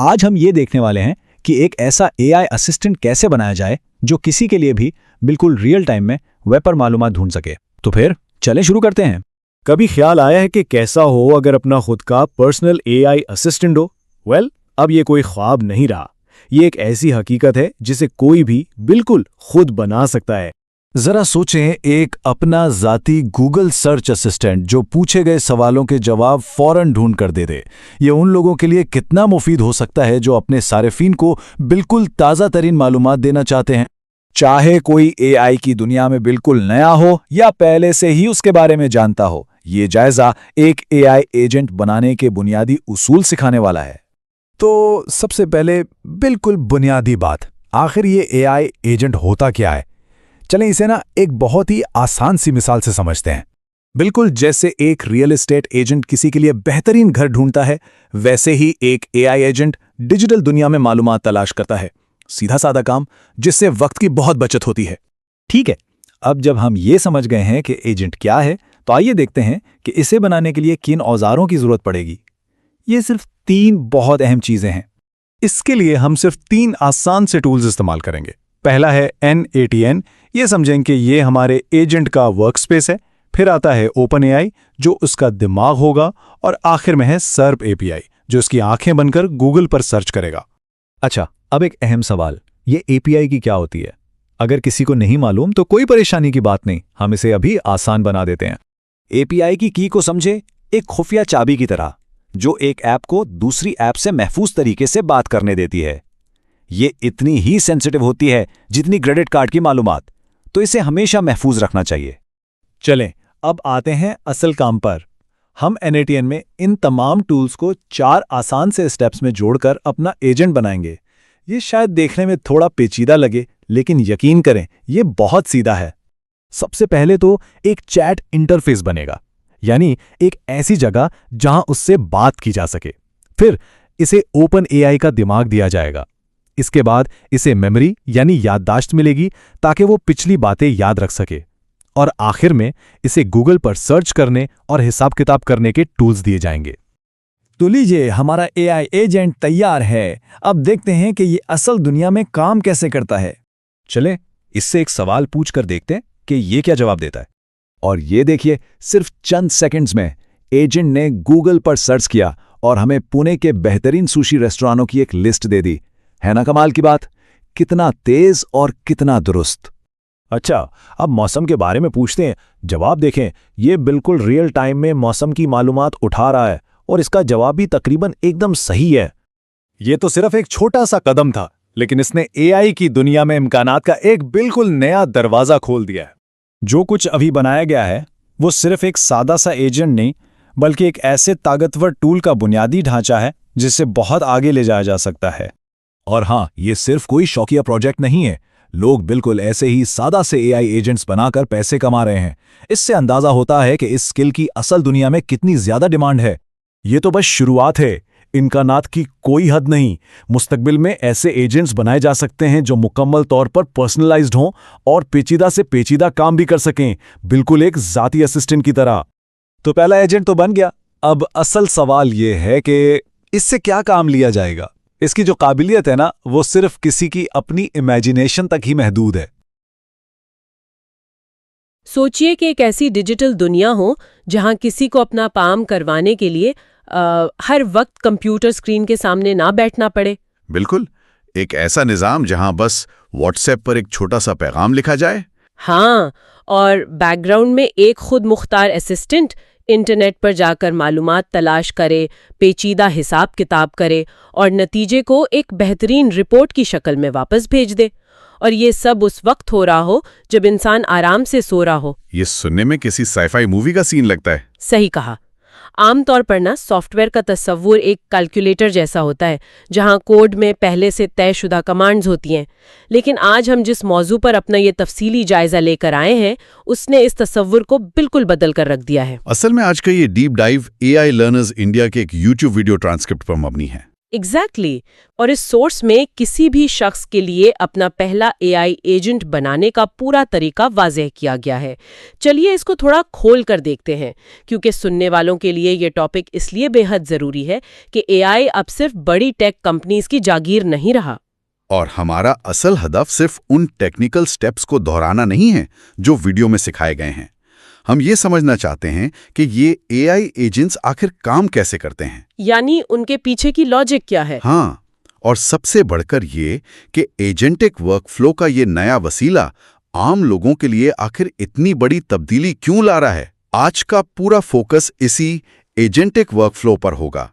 आज हम ये देखने वाले हैं कि एक ऐसा एआई असिस्टेंट कैसे बनाया जाए जो किसी के लिए भी बिल्कुल रियल टाइम में वेब पर मालूमात ढूंढ सके। तो फिर चलें शुरू करते हैं। कभी ख्याल आया है कि कैसा हो अगर अपना खुद का पर्सनल एआई असिस्टेंट हो? अब ये कोई ख्वाब नहीं रहा, ये एक ऐसी हकीकत है जिसे कोई भी बिल्कुल खुद बना सकता है। जरा सोचें, एक अपना जाती गूगल सर्च असिस्टेंट जो पूछे गए सवालों के जवाब फौरन ढूंढ कर दे दे। ये उन लोगों के लिए कितना मुफीद हो सकता है जो अपने सारिफीन को बिल्कुल ताज़ा तरीन मालूमात देना चाहते हैं। चाहे कोई एआई की दुनिया में बिल्कुल नया हो या पहले से ही उसके बारे में जानता हो, ये जायजा एक एआई एजेंट बनाने के बुनियादी उसूल सिखाने वाला है। तो सबसे पहले बिल्कुल बुनियादी बात, आखिर ये एआई एजेंट होता क्या है? चलें इसे एक बहुत ही आसान सी मिसाल से समझते हैं। बिल्कुल जैसे एक रियल एस्टेट एजेंट किसी के लिए बेहतरीन घर ढूंढता है, वैसे ही एक एआई एजेंट डिजिटल दुनिया में मालूमात तलाश करता है। सीधा साधा काम जिससे वक्त की बहुत बचत होती है। ठीक है, अब जब हम ये समझ गए हैं कि एजेंट क्या है, तो आइए देखते हैं कि इसे बनाने के लिए किन औजारों की जरूरत पड़ेगी। ये सिर्फ 3 बहुत अहम चीजें हैं। इसके लिए हम सिर्फ 3 आसान से टूल्स इस्तेमाल करेंगे। पहला है NATN, ये समझें कि ये हमारे एजेंट का वर्कस्पेस है। फिर आता है OpenAI जो उसका दिमाग होगा, और आखिर में है SERP API जो उसकी आंखें बनकर गूगल पर सर्च करेगा। अच्छा, अब एक अहम सवाल, ये API की क्या होती है? अगर किसी को नहीं मालूम तो कोई परेशानी की बात नहीं, हम इसे अभी आसान बना देते हैं। API की को समझे एक खुफिया चाबी की तरह जो एक ऐप को दूसरी ऐप से महफूज तरीके से बात करने देती है। ये इतनी ही सेंसिटिव होती है जितनी क्रेडिट कार्ड की मालूमात, तो इसे हमेशा महफूज रखना चाहिए। चलें अब आते हैं असल काम पर। हम NATN में इन तमाम टूल्स को 4 आसान से स्टेप्स में जोड़कर अपना एजेंट बनाएंगे। ये शायद देखने में थोड़ा पेचीदा लगे, लेकिन यकीन करें ये बहुत सीधा है। सबसे पहले तो एक चैट इंटरफेस बनेगा, यानी एक ऐसी जगह जहां उससे बात की जा सके। फिर इसे OpenAI का दिमाग दिया जाएगा। इसके बाद इसे मेमोरी यानी याददाश्त मिलेगी ताकि वो पिछली बातें याद रख सके। और आखिर में इसे गूगल पर सर्च करने और हिसाब किताब करने के टूल्स दिए जाएंगे। तो लीजिए, हमारा एआई एजेंट तैयार है। अब देखते हैं कि ये असल दुनिया में काम कैसे करता है। चले इससे एक सवाल पूछ कर देखते हैं कि ये क्या जवाब देता है। और ये देखिए, सिर्फ चंद सेकंड्स में एजेंट ने गूगल पर सर्च किया और हमें पुणे के बेहतरीन सुशी रेस्टोरेंटों की एक लिस्ट दे दी। है ना कमाल की बात? कितना तेज और कितना दुरुस्त। अच्छा, अब मौसम के बारे में पूछते हैं। जवाब देखें, ये बिल्कुल रियल टाइम में मौसम की मालूमात उठा रहा है और इसका जवाब भी तकरीबन एकदम सही है। ये तो सिर्फ एक छोटा सा कदम था, लेकिन इसने एआई की दुनिया में इम्कानात का एक बिल्कुल नया दरवाजा खोल दिया है। जो कुछ अभी बनाया गया है वो सिर्फ एक सादा सा एजेंट नहीं, बल्कि एक ऐसे ताकतवर टूल का बुनियादी ढांचा है जिसे बहुत आगे ले जाया जा सकता है। और हाँ, ये सिर्फ कोई शौकिया प्रोजेक्ट नहीं है। लोग बिल्कुल ऐसे ही सादा से एआई एजेंट्स बनाकर पैसे कमा रहे हैं। इससे अंदाजा होता है कि इस स्किल की असल दुनिया में कितनी ज्यादा डिमांड है। ये तो बस शुरुआत है, इम्कानात की कोई हद नहीं। मुस्तकबिल में ऐसे एजेंट्स बनाए जा सकते हैं जो मुकम्मल तौर पर पर्सनलाइज्ड हों और पेचीदा से पेचीदा काम भी कर सकें, बिल्कुल एक जाती असिस्टेंट की तरह। तो पहला एजेंट तो बन गया। अब असल सवाल ये है कि इससे क्या काम लिया जाएगा। इसकी जो काबिलियत है ना, वो सिर्फ किसी की अपनी इमेजिनेशन तक ही महदूद है। सोचिए कि एक ऐसी डिजिटल दुनिया हो जहां किसी को अपना काम करवाने के लिए हर वक्त कंप्यूटर स्क्रीन के सामने ना बैठना पड़े। बिल्कुल, एक ऐसा निजाम जहां बस व्हाट्सएप पर एक छोटा सा पैगाम लिखा जाए। हाँ, और बैकग्राउंड में एक खुद मुख्तार असिस्टेंट इंटरनेट पर जाकर मालूमात तलाश करे, पेचीदा हिसाब किताब करे और नतीजे को एक बेहतरीन रिपोर्ट की शक्ल में वापस भेज दे। और ये सब उस वक्त हो रहा हो जब इंसान आराम से सो रहा हो। ये सुनने में किसी साइफाई मूवी का सीन लगता है। सही कहा। आमतौर पर ना सॉफ्टवेयर का तस्वुर एक कैलकुलेटर जैसा होता है जहां कोड में पहले से तयशुदा कमांड्स होती हैं। लेकिन आज हम जिस मौजू पर अपना ये तफसीली जायजा लेकर आए हैं, उसने इस तस्वुर को बिल्कुल बदल कर रख दिया है। असल में आज का ये deep dive AI learners India के एक यूट्यूब वीडियो ट्रांसक्रिप्ट पर मबनी है। एग्जैक्टली और इस सोर्स में किसी भी शख्स के लिए अपना पहला एआई एजेंट बनाने का पूरा तरीका वाज़ेह किया गया है। चलिए इसको थोड़ा खोल कर देखते हैं, क्योंकि सुनने वालों के लिए ये टॉपिक इसलिए बेहद ज़रूरी है कि एआई अब सिर्फ बड़ी टेक कंपनीज की जागीर नहीं रहा। और हमारा असल हदफ सिर्फ उन टेक्निकल स्टेप्स को दोहराना नहीं है जो वीडियो में सिखाए गए हैं। हम ये समझना चाहते हैं कि ये एआई एजेंट्स आखिर काम कैसे करते हैं, यानी उनके पीछे की लॉजिक क्या है। हाँ, और सबसे बढ़कर ये कि एजेंटिक वर्कफ्लो का ये नया वसीला आम लोगों के लिए आखिर इतनी बड़ी तब्दीली क्यों ला रहा है। आज का पूरा फोकस इसी एजेंटिक वर्कफ्लो पर होगा।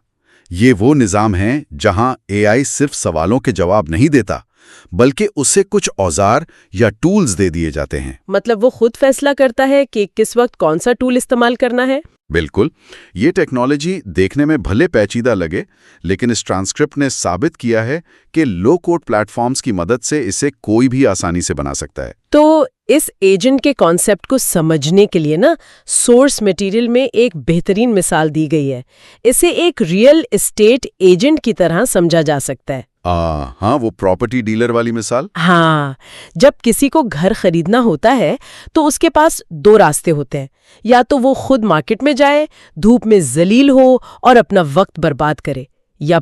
ये वो निज़ाम है जहां एआई सिर्फ सवालों के जवाब नहीं देता, बल्कि उसे कुछ औजार या टूल्स दे दिए जाते हैं। मतलब वो खुद फैसला करता है कि किस वक्त कौन सा टूल इस्तेमाल करना है। बिल्कुल, ये टेक्नोलॉजी देखने में भले पेचीदा लगे, लेकिन इस ट्रांसक्रिप्ट ने साबित किया है कि लो कोड प्लेटफॉर्म्स की मदद से इसे कोई भी आसानी से बना सकता है। तो इस एजेंट के कॉन्सेप्ट को समझने के लिए ना सोर्स मटेरियल में एक बेहतरीन मिसाल दी गई है। इसे एक रियल एस्टेट एजेंट की तरह समझा जा सकता है। हाँ, वो प्रॉपर्टी डीलर वाली मिसाल। हाँ, जब किसी को घर खरीदना होता है तो उसके पास दो रास्ते होते हैं। या तो वो खुद मार्केट में जाए, धूप में जलील हो और अपना वक्त बर्बाद करे, या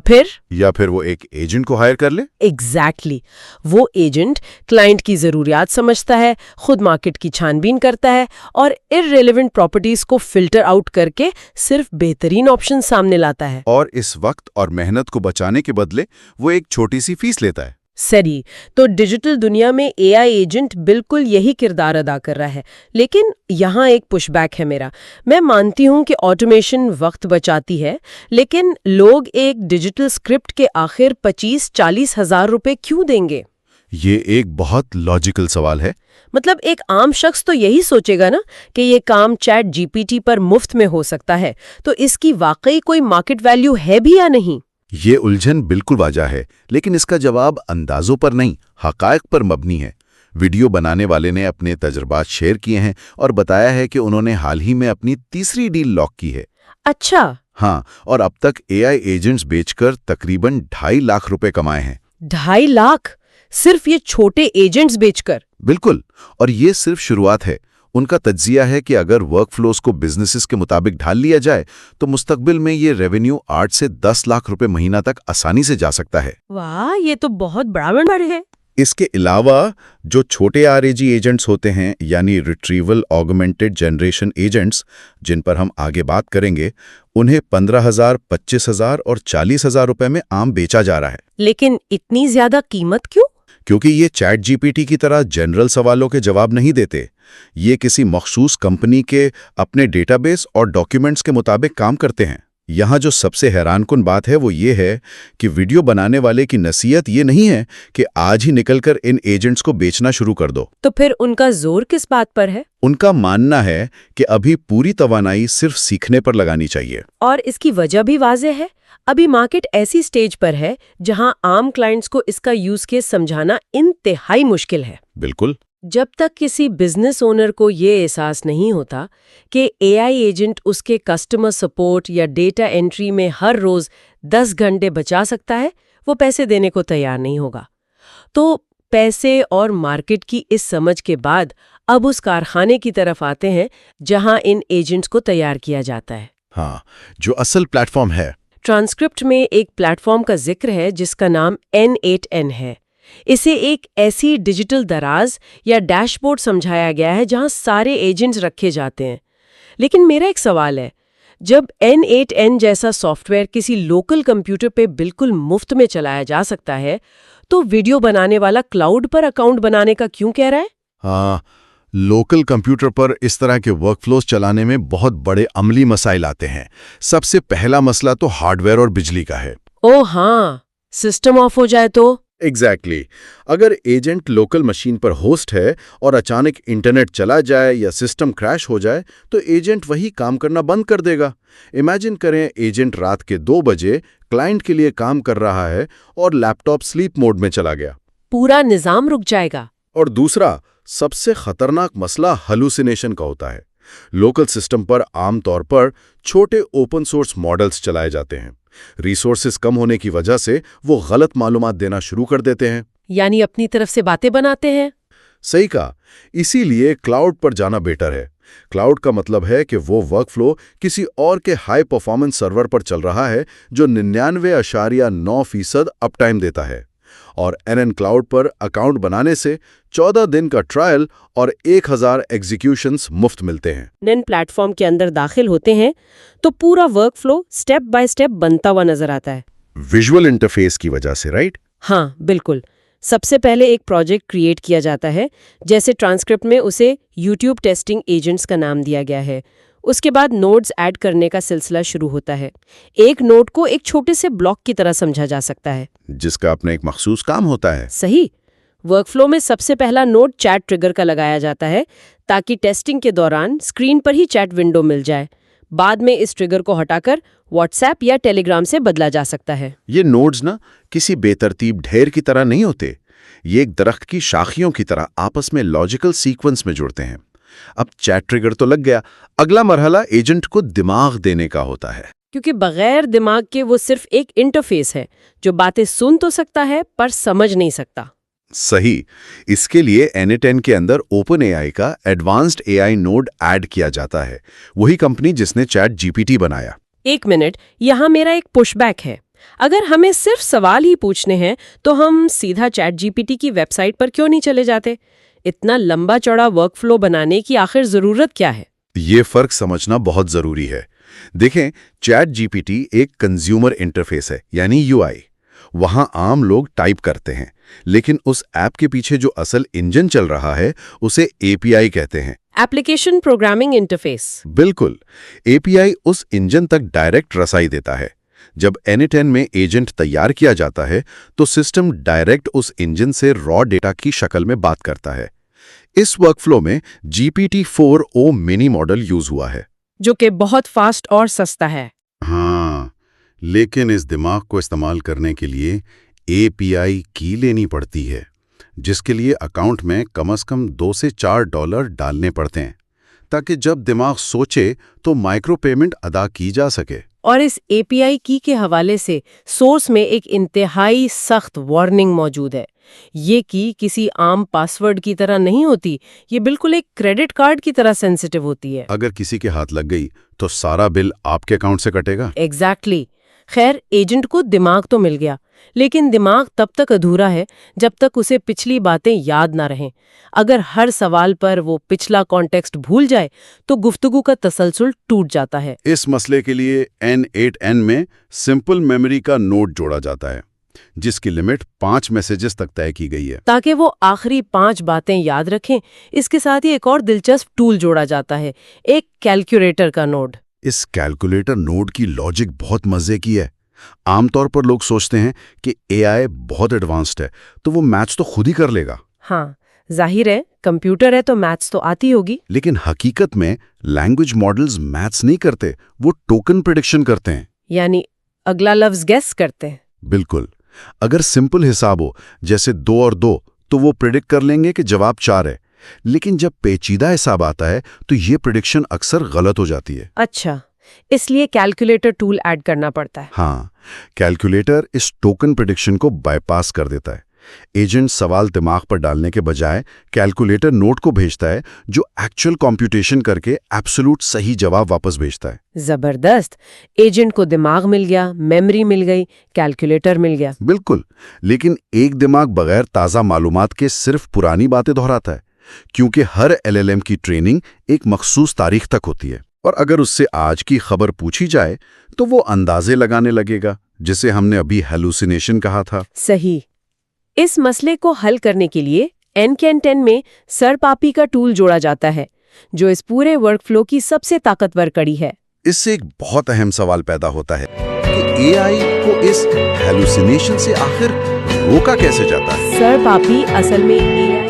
फिर वो एक एजेंट को हायर कर ले। एग्जैक्टली वो एजेंट क्लाइंट की जरूरियात समझता है, खुद मार्केट की छानबीन करता है और इररिलेवेंट प्रॉपर्टीज को फिल्टर आउट करके सिर्फ बेहतरीन ऑप्शन सामने लाता है। और इस वक्त और मेहनत को बचाने के बदले वो एक छोटी सी फीस लेता है। सही, तो डिजिटल दुनिया में एआई एजेंट बिल्कुल यही किरदार अदा कर रहा है। लेकिन यहाँ एक पुशबैक है मेरा। मैं मानती हूँ कि ऑटोमेशन वक्त बचाती है, लेकिन लोग एक डिजिटल स्क्रिप्ट के आखिर 25-40 हज़ार रुपए क्यों देंगे? ये एक बहुत लॉजिकल सवाल है। मतलब एक आम शख्स तो यही सोचेगा ना कि ये काम चैट जीपीटी पर मुफ्त में हो सकता है, तो इसकी वाकई कोई मार्केट वैल्यू है भी या नहीं? ये उलझन बिल्कुल वाजा है, लेकिन इसका जवाब अंदाजों पर नहीं, हकायक पर मबनी है। वीडियो बनाने वाले ने अपने तजुर्बात शेयर किए हैं और बताया है कि उन्होंने हाल ही में अपनी तीसरी डील लॉक की है। अच्छा। हाँ, और अब तक एआई एजेंट्स बेचकर तकरीबन 2.5 लाख रुपए कमाए हैं। 2.5 लाख सिर्फ ये छोटे एजेंट्स बेचकर? बिल्कुल, और ये सिर्फ शुरुआत है। उनका तज्जिया है कि अगर वर्कफ्लोस को बिजनेसेस के मुताबिक ढाल लिया जाए तो मुस्तकबिल में ये रेवेन्यू 8 से 10 लाख रुपए महीना तक आसानी से जा सकता है। वाह, ये तो बहुत बड़ा नंबर है। इसके अलावा जो छोटे आरएजी एजेंट्स होते हैं, यानी रिट्रीवल ऑगमेंटेड जनरेशन एजेंट्स, जिन पर हम आगे बात करेंगे, उन्हें 15,000, 25,000 और 40,000 रुपए में आम बेचा जा रहा है। लेकिन इतनी ज्यादा कीमत क्यों? क्योंकि ये चैट जीपीटी की तरह जनरल सवालों के जवाब नहीं देते। ये किसी मखसूस कंपनी के अपने डेटाबेस और डॉक्यूमेंट्स के मुताबिक काम करते हैं। यहाँ जो सबसे हैरानकुन बात है वो ये है कि वीडियो बनाने वाले की नसीहत ये नहीं है कि आज ही निकलकर इन एजेंट्स को बेचना शुरू कर दो। तो फिर उनका जोर किस बात पर है? उनका मानना है कि अभी पूरी तवानाई सिर्फ सीखने पर लगानी चाहिए। और इसकी वजह भी वाज़ेह है। अभी मार्केट ऐसी स्टेज पर है जहां आम क्लाइंट्स को इसका यूज केस समझाना इंतहाई मुश्किल है। बिल्कुल। जब तक किसी बिजनेस ओनर को ये एहसास नहीं होता कि एआई एजेंट उसके कस्टमर सपोर्ट या डेटा एंट्री में हर रोज 10 घंटे बचा सकता है, वो पैसे देने को तैयार नहीं होगा। तो पैसे और मार्केट की इस समझ के बाद अब उस कारखाने की तरफ आते हैं जहां इन एजेंट्स को तैयार किया जाता है। हाँ, जो असल प्लेटफॉर्म है। ट्रांसक्रिप्ट में एक प्लेटफॉर्म का जिक्र है जिसका नाम N8N है। इसे एक ऐसी डिजिटल दराज या डैशबोर्ड समझाया गया है जहां सारे एजेंट्स रखे जाते हैं। लेकिन मेरा एक सवाल है, जब N8N जैसा सॉफ्टवेयर किसी लोकल कंप्यूटर पे बिल्कुल मुफ्त में चलाया जा सकता है, तो वीडियो बनाने वाला क्लाउड पर अकाउंट बनाने का क्यों कह रहा है? हाँ, लोकल कंप्यूटर पर इस तरह के वर्कफ्लोज चलाने में बहुत बड़े अमली मसाइल आते हैं। सबसे पहला मसला तो हार्डवेयर और बिजली का है। ओह हाँ, सिस्टम ऑफ हो जाए तो? एग्जैक्टली। अगर एजेंट लोकल मशीन पर होस्ट है और अचानक इंटरनेट चला जाए या सिस्टम क्रैश हो जाए तो एजेंट वही काम करना बंद कर देगा। इमेजिन करें एजेंट रात के 2 बजे क्लाइंट के लिए काम कर रहा है और लैपटॉप स्लीप मोड में चला गया, पूरा निजाम रुक जाएगा। और दूसरा सबसे खतरनाक मसला हैलुसिनेशन का होता है। लोकल सिस्टम पर आमतौर पर छोटे ओपन सोर्स मॉडल्स चलाए जाते हैं रिसोर्सेज कम होने की वजह से वो गलत मालूमात देना शुरू कर देते हैं। यानी अपनी तरफ से बातें बनाते हैं। सही कहा। इसीलिए क्लाउड पर जाना बेटर है। क्लाउड का मतलब है कि वो वर्कफ्लो किसी और के हाई परफॉर्मेंस सर्वर पर चल रहा है जो 99.9% अपटाइम देता है। और NN क्लाउड पर अकाउंट बनाने से 14 दिन का ट्रायल और 1000 एग्जीक्यूशंस मुफ्त मिलते हैं। NN प्लेटफॉर्म के अंदर दाखिल होते हैं तो पूरा वर्कफ्लो स्टेप बाय स्टेप बनता हुआ नजर आता है। विजुअल इंटरफेस की वजह से, राइट? हाँ, बिल्कुल। सबसे पहले एक प्रोजेक्ट क्रिएट किया जाता है, जैसे ट्रांसक्रिप्ट में उसे YouTube टेस्टिंग एजेंट्स का नाम दिया गया है। उसके बाद नोड्स ऐड करने का सिलसिला शुरू होता है। एक नोड को एक छोटे से ब्लॉक की तरह समझा जा सकता है, जिसका अपना एक मखसूस काम होता है। सही। वर्कफ्लो में सबसे पहला नोड चैट ट्रिगर का लगाया जाता है ताकि टेस्टिंग के दौरान स्क्रीन पर ही चैट विंडो मिल जाए। बाद में इस ट्रिगर को हटाकर व्हाट्सएप या टेलीग्राम से बदला जा सकता है। ये नोड्स ना किसी बेतरतीब ढेर की तरह नहीं होते। ये एक दरख्त की शाखियों की तरह आपस में लॉजिकल सीक्वेंस में जुड़ते हैं। अब चैट ट्रिगर तो लग गया, अगला मरहला एजेंट को दिमाग देने का होता है। क्योंकि बगैर दिमाग के वो सिर्फ एक इंटरफेस है जो बातें सुन तो सकता है पर समझ नहीं सकता। सही। इसके लिए N8N के अंदर OpenAI का एडवांस्ड AI नोड ऐड किया जाता है, वही कंपनी जिसने चैट GPT बनाया। एक मिनट, यहाँ मेरा एक पुशबैक है। अगर हमें सिर्फ सवाल ही पूछने हैं तो हम सीधा चैट GPT की वेबसाइट पर क्यों नहीं चले जाते? इतना लंबा चौड़ा वर्कफ्लो बनाने की आखिर जरूरत क्या है? ये फर्क समझना बहुत जरूरी है। देखें, चैट GPT एक कंज्यूमर इंटरफेस है, यानी UI। वहां आम लोग टाइप करते हैं, लेकिन उस ऐप के पीछे जो असल इंजन चल रहा है उसे API कहते हैं। Application programming interface. बिल्कुल। API उस इंजन तक डायरेक्ट रसाई देता है। जब N8N में एजेंट तैयार किया जाता है तो सिस्टम डायरेक्ट उस इंजन से रॉ डेटा की शक्ल में बात करता है। इस वर्कफ्लो में GPT-4o मिनी मॉडल यूज हुआ है, जो कि बहुत फास्ट और सस्ता है। हाँ, लेकिन इस दिमाग को इस्तेमाल करने के लिए API की लेनी पड़ती है, जिसके लिए अकाउंट में कम से कम $2 से $4 डालने पड़ते हैं, ताकि जब दिमाग सोचे तो माइक्रो पेमेंट अदा की जा सके। और इस API की के हवाले से सोर्स में एक इंतहाई सख्त वार्निंग मौजूद है। ये की किसी आम पासवर्ड की तरह नहीं होती, ये बिल्कुल एक क्रेडिट कार्ड की तरह सेंसिटिव होती है। अगर किसी के हाथ लग गई तो सारा बिल आपके अकाउंट से कटेगा। एग्जैक्टली। खैर, एजेंट को दिमाग तो मिल गया, लेकिन दिमाग तब तक अधूरा है जब तक उसे पिछली बातें याद ना रहें। अगर हर सवाल पर वो पिछला कॉन्टेक्स्ट भूल जाए तो गुफ्तगू का तसलसल टूट जाता है। इस मसले के लिए N8N में सिंपल मेमोरी का नोड जोड़ा जाता है, जिसकी लिमिट 5 मैसेजेस तक तय की गई है, ताकि वो आखिरी 5 बातें याद रखें। इसके साथ ही एक और दिलचस्प टूल जोड़ा जाता है, एक कैलकुलेटर का नोड। इस कैलकुलेटर नोड की लॉजिक बहुत मजे की है। आमतौर पर लोग सोचते हैं कि AI बहुत एडवांस्ड है तो वो मैथ्स तो खुद ही कर लेगा। हाँ, जाहिर है, कंप्यूटर है तो मैथ्स तो आती होगी। लेकिन हकीकत में लैंग्वेज मॉडल्स मैथ्स नहीं करते, वो टोकन प्रेडिक्शन करते हैं, यानी अगला लफ्ज गेस करते हैं। बिल्कुल। अगर सिंपल हिसाब हो, जैसे 2 और 2, तो वो प्रिडिक्ट कर लेंगे कि जवाब 4 है। लेकिन जब पेचीदा हिसाब आता है तो ये प्रिडिक्शन अक्सर गलत हो जाती है। अच्छा, इसलिए कैलकुलेटर टूल ऐड करना पड़ता है। हाँ, कैलकुलेटर इस टोकन प्रिडिक्शन को बाईपास कर देता है। एजेंट सवाल दिमाग पर डालने के बजाय कैलकुलेटर नोट को भेजता है, जो एक्चुअल कंप्यूटेशन करके एब्सोल्यूट सही जवाब वापस भेजता है। जबरदस्त। एजेंट को दिमाग मिल गया, मेमोरी मिल गई, कैलकुलेटर मिल गया। बिल्कुल। लेकिन एक दिमाग बगैर ताज़ा मालूमात के सिर्फ पुरानी बातें दोहराता है, क्योंकि हर LLM की ट्रेनिंग एक मखसूस तारीख तक होती है। और अगर उससे आज की खबर पूछी जाए तो वो अंदाजे लगाने लगेगा, जिसे हमने अभी हेलुसिनेशन कहा था। सही। इस मसले को हल करने के लिए N10 में सरपापी का टूल जोड़ा जाता है, जो इस पूरे वर्कफ्लो की सबसे ताकतवर कड़ी है। इससे एक बहुत अहम सवाल पैदा होता है कि AI को इस हेलुसिनेशन से आखिर रोका कैसे जाता है। सरपापी असल में AI